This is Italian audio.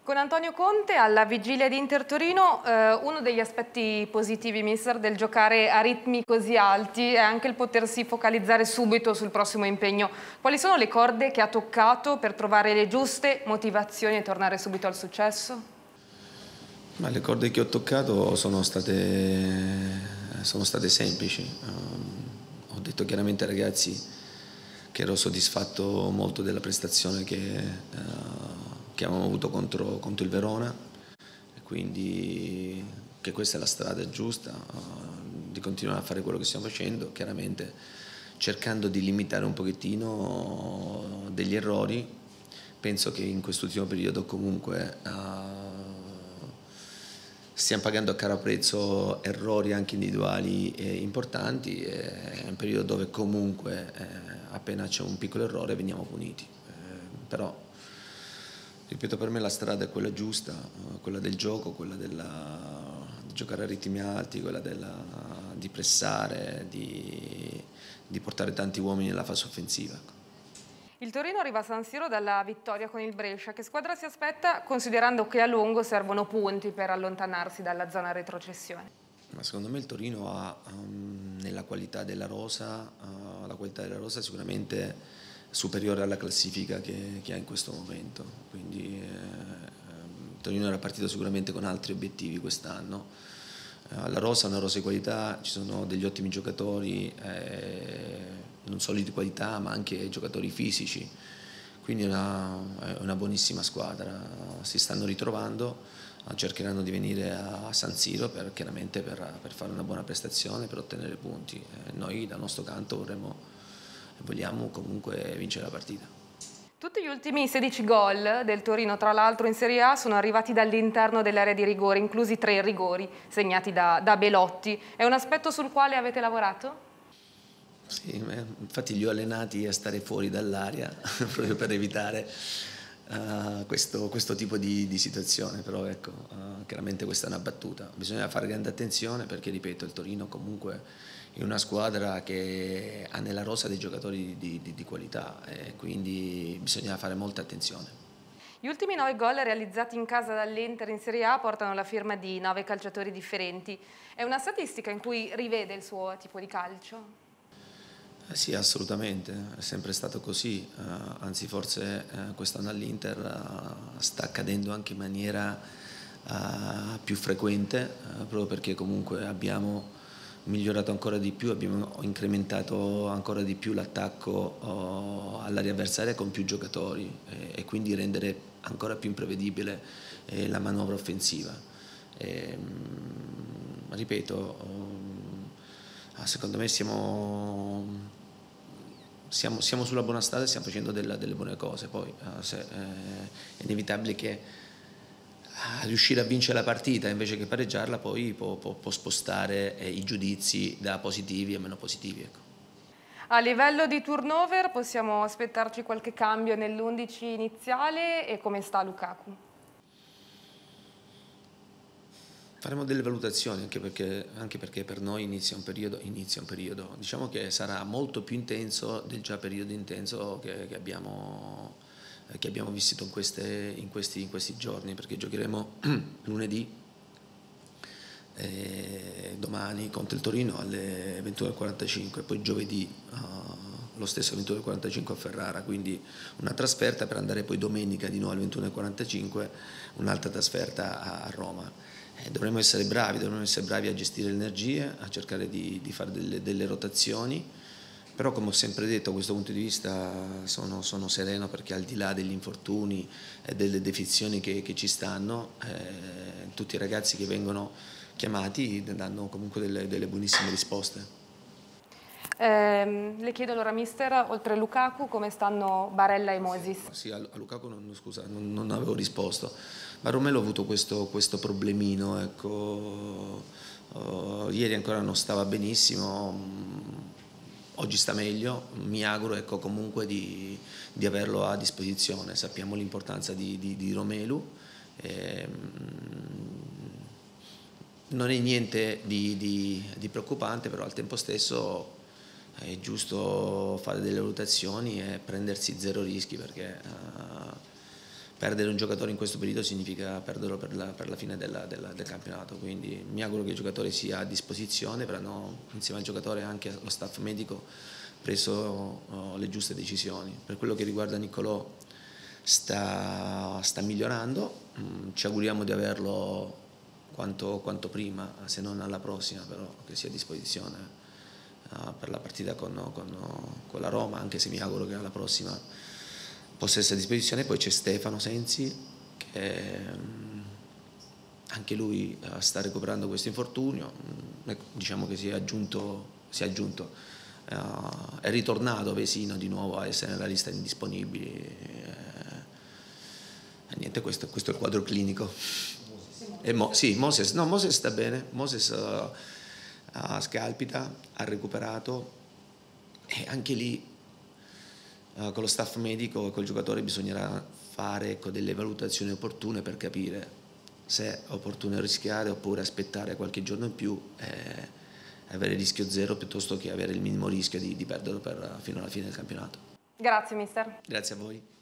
Con Antonio Conte, alla vigilia di Inter-Torino, uno degli aspetti positivi, mister, del giocare a ritmi così alti è anche il potersi focalizzare subito sul prossimo impegno. Quali sono le corde che ha toccato per trovare le giuste motivazioni e tornare subito al successo? Ma le corde che ho toccato sono state semplici. Ho detto chiaramente ai ragazzi che ero soddisfatto molto della prestazione che avevamo avuto contro il Verona, e quindi che questa è la strada giusta, di continuare a fare quello che stiamo facendo, chiaramente cercando di limitare un pochettino degli errori. Penso che in quest'ultimo periodo comunque stiamo pagando a caro prezzo errori anche individuali importanti. È un periodo dove comunque appena c'è un piccolo errore veniamo puniti. Però, ripeto, per me la strada è quella giusta, quella del gioco, quella di giocare a ritmi alti, quella di pressare, di portare tanti uomini nella fase offensiva. Il Torino arriva a San Siro dalla vittoria con il Brescia. Che squadra si aspetta, considerando che a lungo servono punti per allontanarsi dalla zona retrocessione? Ma secondo me il Torino ha nella qualità della rosa, la qualità della rosa sicuramente superiore alla classifica che ha in questo momento. Quindi il Torino era partito sicuramente con altri obiettivi quest'anno. La rosa è una rosa di qualità, ci sono degli ottimi giocatori, non solo di qualità ma anche giocatori fisici, quindi è una buonissima squadra. Si stanno ritrovando, cercheranno di venire a San Siro chiaramente per fare una buona prestazione, per ottenere punti. Noi dal nostro canto vogliamo comunque vincere la partita. Tutti gli ultimi 16 gol del Torino, tra l'altro in Serie A, sono arrivati dall'interno dell'area di rigore, inclusi 3 rigori segnati da Belotti. È un aspetto sul quale avete lavorato? Sì, infatti li ho allenati a stare fuori dall'area proprio per evitare questo tipo di situazione, però ecco, chiaramente questa è una battuta. Bisogna fare grande attenzione perché, ripeto, il Torino comunque è una squadra che ha nella rosa dei giocatori di qualità, e quindi bisogna fare molta attenzione. Gli ultimi 9 gol realizzati in casa dall'Inter in Serie A portano la firma di 9 calciatori differenti. È una statistica in cui rivede il suo tipo di calcio? Sì, assolutamente, è sempre stato così, anzi forse quest'anno all'Inter sta accadendo anche in maniera più frequente, proprio perché comunque abbiamo migliorato ancora di più, abbiamo incrementato ancora di più l'attacco all'area avversaria con più giocatori, e quindi rendere ancora più imprevedibile la manovra offensiva. Ripeto, secondo me siamo sulla buona strada e stiamo facendo delle buone cose. Poi è inevitabile che riuscire a vincere la partita invece che pareggiarla poi può spostare i giudizi da positivi a meno positivi. Ecco. A livello di turnover possiamo aspettarci qualche cambio nell'11 iniziale, e come sta Lukaku? Faremo delle valutazioni anche perché per noi inizia un periodo, diciamo che sarà molto più intenso del già periodo intenso che abbiamo vissuto in questi giorni, perché giocheremo lunedì, domani contro il Torino alle 21:45, poi giovedì lo stesso 21:45 a Ferrara, quindi una trasferta per andare poi domenica di nuovo alle 21:45, un'altra trasferta a Roma. Dovremmo essere bravi a gestire le energie, a cercare di fare delle rotazioni, però come ho sempre detto, da questo punto di vista sono sereno, perché al di là degli infortuni e delle defezioni che ci stanno, tutti i ragazzi che vengono chiamati danno comunque delle buonissime risposte. Le chiedo allora, mister, oltre a Lukaku, come stanno Barella e Moses? Sì, a Lukaku non avevo risposto, ma Romelu ha avuto questo problemino, ecco. Ieri ancora non stava benissimo, oggi sta meglio, mi auguro, ecco, comunque di averlo a disposizione. Sappiamo l'importanza di Romelu, non è niente di preoccupante, però al tempo stesso è giusto fare delle valutazioni e prendersi zero rischi, perché perdere un giocatore in questo periodo significa perderlo per la fine del campionato, quindi mi auguro che il giocatore sia a disposizione, avranno insieme al giocatore anche lo staff medico preso le giuste decisioni. Per quello che riguarda Niccolò sta migliorando, ci auguriamo di averlo quanto prima, se non alla prossima, però che sia a disposizione per la partita con la Roma, anche se mi auguro che alla prossima possa essere a disposizione. Poi c'è Stefano Sensi che anche lui sta recuperando questo infortunio, diciamo che si è aggiunto, è ritornato Vesino di nuovo a essere nella lista indisponibili. Niente, questo è il quadro clinico. Sì, Moses sta bene, Moses scalpita, ha recuperato, e anche lì con lo staff medico e col giocatore bisognerà fare delle valutazioni opportune per capire se è opportuno rischiare oppure aspettare qualche giorno in più e avere rischio zero piuttosto che avere il minimo rischio di perderlo fino alla fine del campionato. Grazie mister. Grazie a voi.